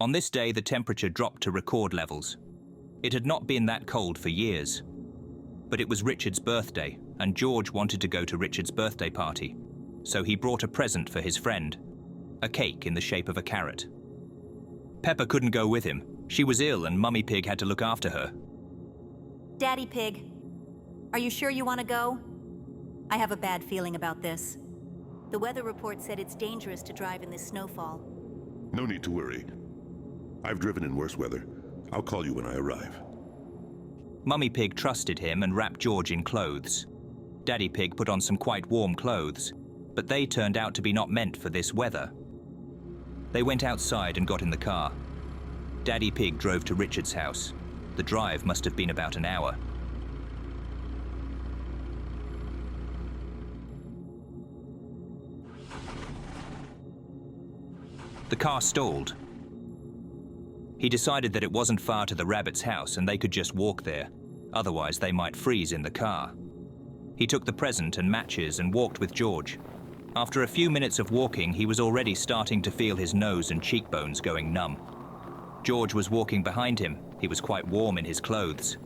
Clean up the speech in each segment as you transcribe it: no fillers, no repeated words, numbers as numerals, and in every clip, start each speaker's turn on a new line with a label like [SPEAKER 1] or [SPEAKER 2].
[SPEAKER 1] On this day, the temperature dropped to record levels. It had not been that cold for years. But it was Richard's birthday, and George wanted to go to Richard's birthday party. So he brought a present for his friend, a cake in the shape of a carrot. Pepper couldn't go with him. She was ill and Mummy Pig had to look after her.
[SPEAKER 2] Daddy Pig, are you sure you want to go? I have a bad feeling about this. The weather report said it's dangerous to drive in this snowfall.
[SPEAKER 3] No need to worry. I've driven in worse weather. I'll call you when I arrive.
[SPEAKER 1] Mummy Pig trusted him and wrapped George in clothes. Daddy Pig put on some quite warm clothes, but they turned out to be not meant for this weather. They went outside and got in the car. Daddy Pig drove to Richard's house. The drive must have been about an hour. The car stalled. He decided that it wasn't far to the rabbit's house and they could just walk there. Otherwise, they might freeze in the car. He took the present and matches and walked with George. After a few minutes of walking, he was already starting to feel his nose and cheekbones going numb. George was walking behind him. He was quite warm in his clothes.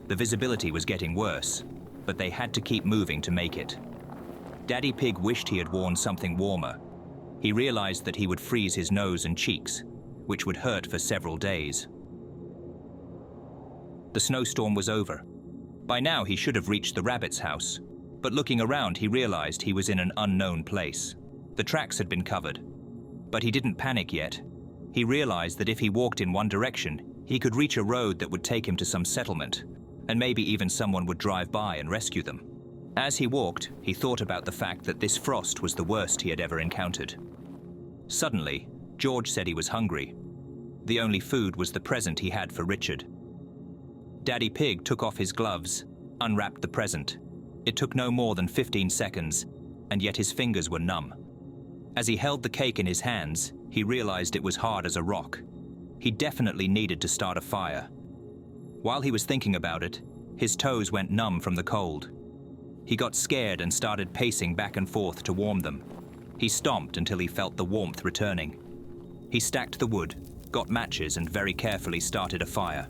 [SPEAKER 1] The visibility was getting worse, but they had to keep moving to make it. Daddy Pig wished he had worn something warmer. He realized that he would freeze his nose and cheeks, which would hurt for several days. The snowstorm was over. By now he should have reached the rabbit's house, but looking around he realized he was in an unknown place. The tracks had been covered, but he didn't panic yet. He realized that if he walked in one direction, he could reach a road that would take him to some settlement, and maybe even someone would drive by and rescue them. As he walked, he thought about the fact that this frost was the worst he had ever encountered. Suddenly, George said he was hungry. The only food was the present he had for Richard. Daddy Pig took off his gloves, unwrapped the present. It took no more than 15 seconds, and yet his fingers were numb. As he held the cake in his hands, he realized it was hard as a rock. He definitely needed to start a fire. While he was thinking about it, his toes went numb from the cold. He got scared and started pacing back and forth to warm them. He stomped until he felt the warmth returning. He stacked the wood, got matches, and very carefully started a fire.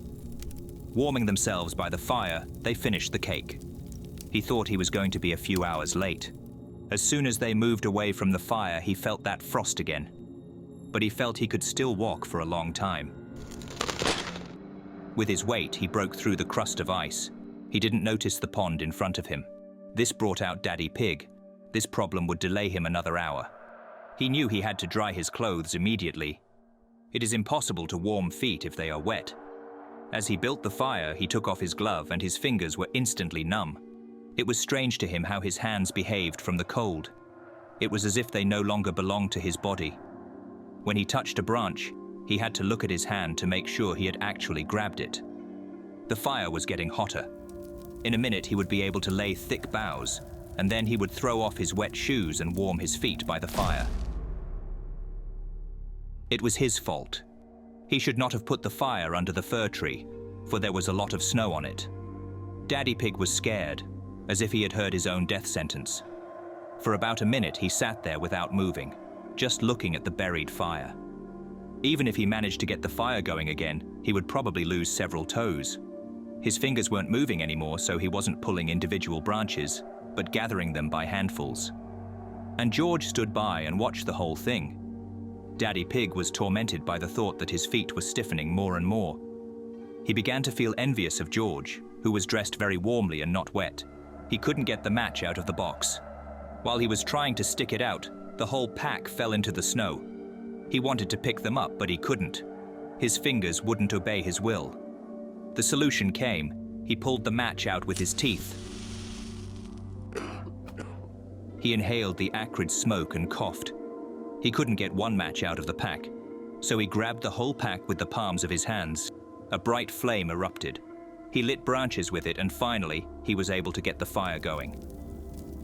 [SPEAKER 1] Warming themselves by the fire, they finished the cake. He thought he was going to be a few hours late. As soon as they moved away from the fire, he felt that frost again. But he felt he could still walk for a long time. With his weight, he broke through the crust of ice. He didn't notice the pond in front of him. This brought out Daddy Pig. This problem would delay him another hour. He knew he had to dry his clothes immediately. It is impossible to warm feet if they are wet. As he built the fire, he took off his glove and his fingers were instantly numb. It was strange to him how his hands behaved from the cold. It was as if they no longer belonged to his body. When he touched a branch, he had to look at his hand to make sure he had actually grabbed it. The fire was getting hotter. In a minute, he would be able to lay thick boughs, and then he would throw off his wet shoes and warm his feet by the fire. It was his fault. He should not have put the fire under the fir tree, for there was a lot of snow on it. Daddy Pig was scared, as if he had heard his own death sentence. For about a minute, he sat there without moving, just looking at the buried fire. Even if he managed to get the fire going again, he would probably lose several toes. His fingers weren't moving anymore, so he wasn't pulling individual branches, but gathering them by handfuls. And George stood by and watched the whole thing. Daddy Pig was tormented by the thought that his feet were stiffening more and more. He began to feel envious of George, who was dressed very warmly and not wet. He couldn't get the match out of the box. While he was trying to stick it out, the whole pack fell into the snow. He wanted to pick them up, but he couldn't. His fingers wouldn't obey his will. The solution came. He pulled the match out with his teeth. He inhaled the acrid smoke and coughed. He couldn't get one match out of the pack, so he grabbed the whole pack with the palms of his hands. A bright flame erupted. He lit branches with it, and finally, he was able to get the fire going.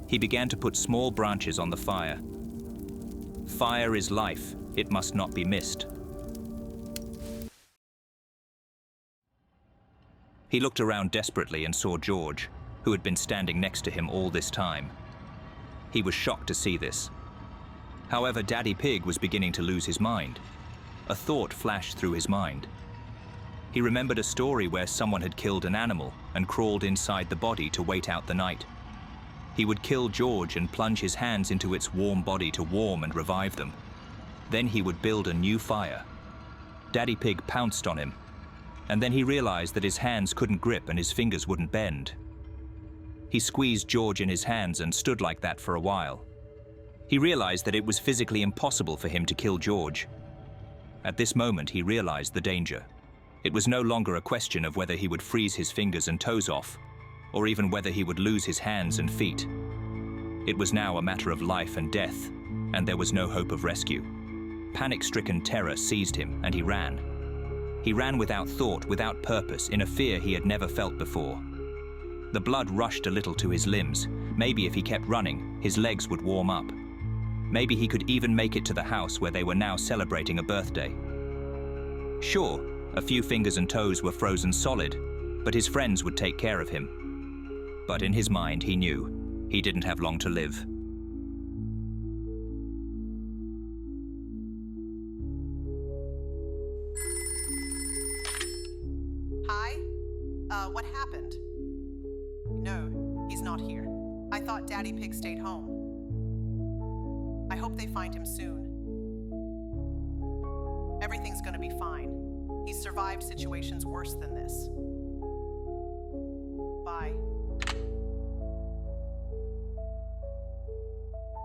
[SPEAKER 1] He began to put small branches on the fire. Fire is life. It must not be missed. He looked around desperately and saw George, who had been standing next to him all this time. He was shocked to see this. However, Daddy Pig was beginning to lose his mind. a thought flashed through his mind. He remembered a story where someone had killed an animal and crawled inside the body to wait out the night. He would kill George and plunge his hands into its warm body to warm and revive them. Then he would build a new fire. Daddy Pig pounced on him, and then he realized that his hands couldn't grip and his fingers wouldn't bend. He squeezed George in his hands and stood like that for a while. He realized that it was physically impossible for him to kill George. At this moment, he realized the danger. It was no longer a question of whether he would freeze his fingers and toes off, or even whether he would lose his hands and feet. It was now a matter of life and death, and there was no hope of rescue. Panic-stricken terror seized him, and he ran. He ran without thought, without purpose, in a fear he had never felt before. The blood rushed a little to his limbs. Maybe if he kept running, his legs would warm up. Maybe he could even make it to the house where they were now celebrating a birthday. Sure, a few fingers and toes were frozen solid, but his friends would take care of him. But in his mind, he knew he didn't have long to live.
[SPEAKER 4] Hi? What happened? No, he's not here. I thought Daddy Pig stayed home. I hope they find him soon. Everything's gonna be fine. He's survived situations worse than this. Bye.